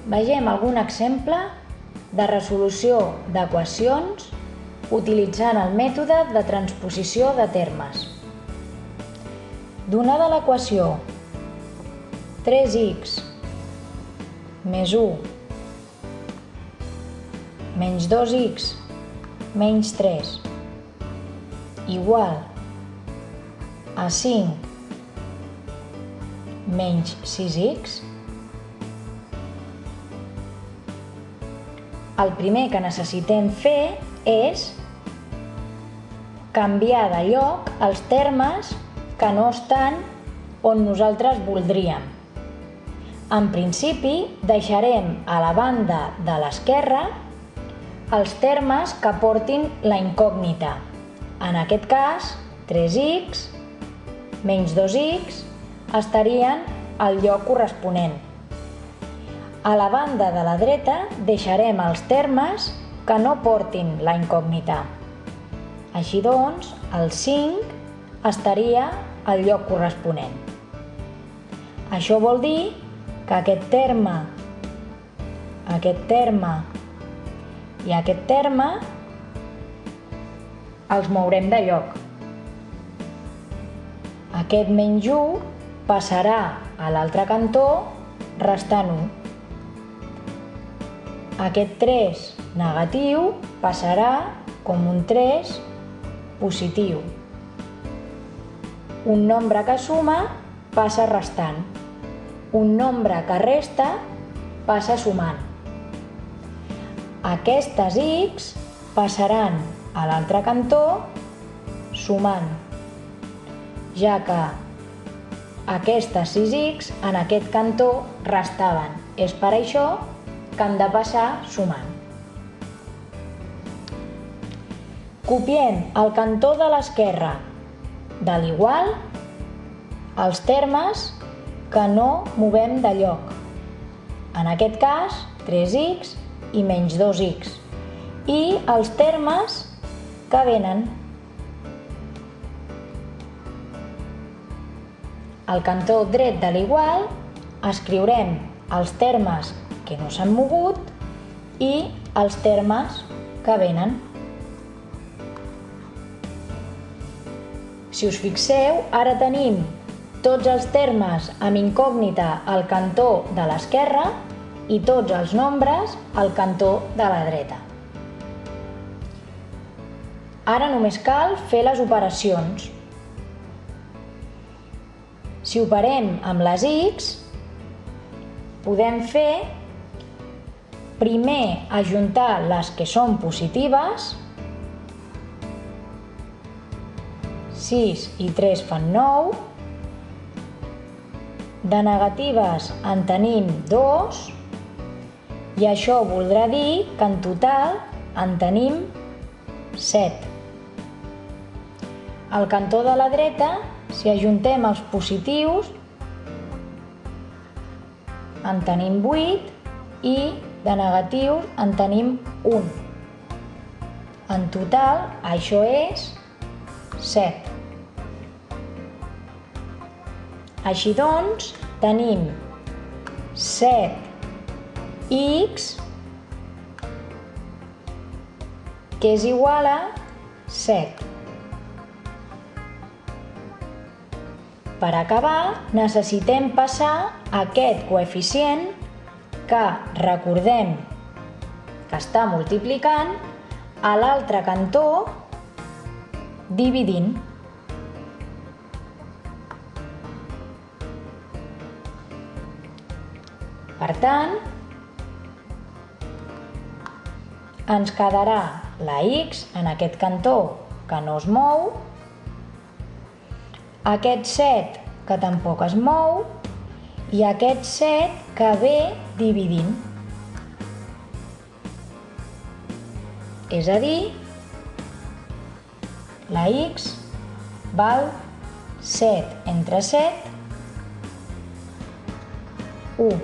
Vegem algun exemple de resolució d'equacions utilitzant el mètode de transposició de termes. Donada l'equació 3x més 1 menys 2x menys 3 igual a 5 menys 6x, el primer que necessitem fer és canviar de lloc els termes que no estan on nosaltres voldríem. En principi, deixarem a la banda de l'esquerra els termes que portin la incògnita. En aquest cas, 3x menys 2x estarien al lloc corresponent. A la banda de la dreta deixarem els termes que no portin la incògnita. Així doncs, el 5 estaria al lloc corresponent. Això vol dir que aquest terme i aquest terme els mourem de lloc. Aquest menys 1 passarà a l'altre cantó restant 1. Aquest 3 negatiu passarà com un 3 positiu. Un nombre que suma passa restant. Un nombre que resta passa sumant. Aquestes x passaran a l'altre cantó sumant, ja que aquestes 6x en aquest cantó restaven. És per això que han de passar sumant. Copiem al cantó de l'esquerra de l'igual els termes que no movem de lloc. En aquest cas, 3x i menys 2x. I els termes que venen. Al cantó dret de l'igual escriurem els termes que no s'han mogut i els termes que venen. Si us fixeu, ara tenim tots els termes amb incògnita al cantó de l'esquerra i tots els nombres al cantó de la dreta. Ara només cal fer les operacions. Si operem amb les x, podem fer primer ajuntar les que són positives. 6 i 3 fan 9. De negatives en tenim 2 i això voldrà dir que en total en tenim 7. Al cantó de la dreta, si ajuntem els positius, en tenim 8 i de negatius en tenim 1. En total, això és 7. Així doncs, tenim 7x que és igual a 7. Per acabar, necessitem passar aquest coeficient que recordem que està multiplicant a l'altre cantó dividint. Per tant, ens quedarà la x en aquest cantó que no es mou, aquest 7 que tampoc es mou i aquest 7 que ve dividint. És a dir, la x val 7 entre 7, 1.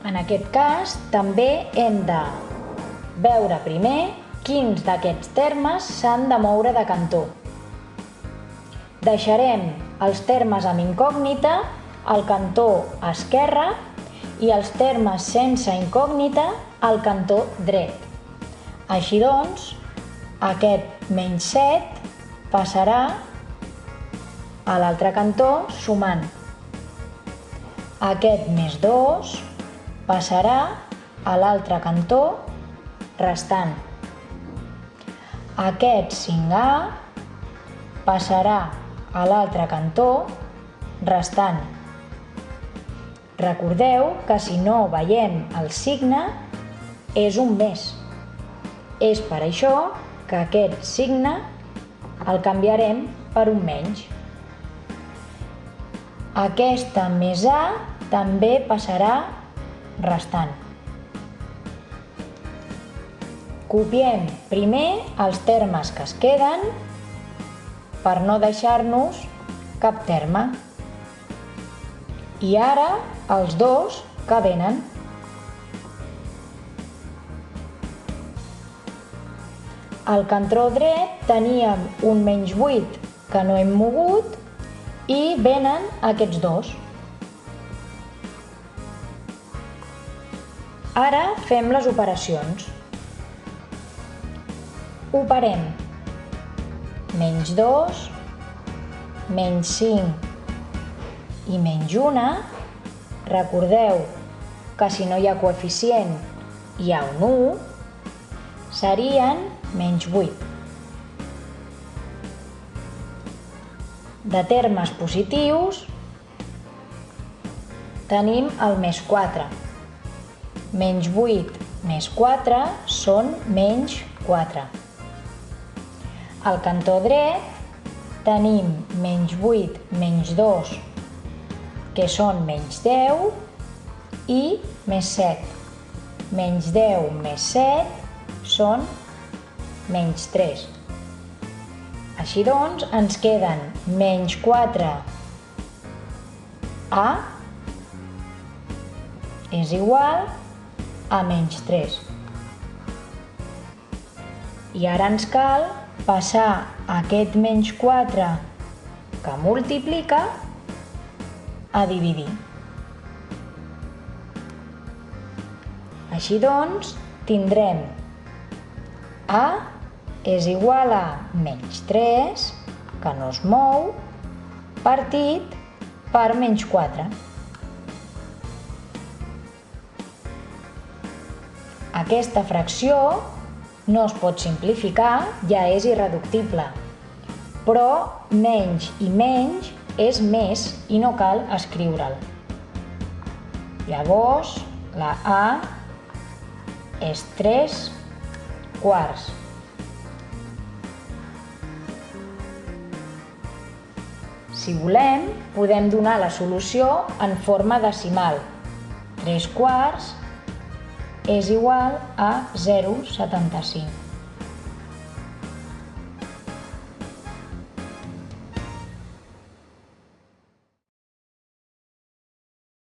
En aquest cas, també hem de veure primer quins d'aquests termes s'han de moure de cantó. Deixarem els termes amb incògnita al cantó esquerre i els termes sense incògnita al cantó dret. Així doncs, aquest menys 7 passarà a l'altre cantó sumant. Aquest més 2 passarà a l'altre cantó restant. Aquest 5A passarà a l'altre cantó restant. Recordeu que si no veiem el signe és un més. És per això que aquest signe el canviarem per un menys. Aquesta més A també passarà restant. Copiem primer els termes que es queden per no deixar-nos cap terme. I ara els dos que venen. Al cantó dret teníem un menys 8 que no hem mogut i venen aquests dos. Ara fem les operacions. Operem menys 2, menys 5 i menys 1. Recordeu que si no hi ha coeficient hi ha un 1, serien menys 8. De termes positius tenim el més 4. Menys 8 més 4 són menys 4. Al cantó dret tenim menys 8 menys 2, que són menys 10, i més 7. Menys 10 més 7 són menys 3. Així doncs, ens queden menys 4A és igual a menys 3. I ara ens cal passar aquest menys 4 que multiplica a dividir. Així doncs, tindrem A és igual a menys 3, que no es mou, partit per menys 4. Aquesta fracció no es pot simplificar, ja és irreductible, però menys i menys és més i no cal escriure'l. Llavors, la A és 3 quarts. Si volem, podem donar la solució en forma decimal. 3 quarts és igual a 0,75.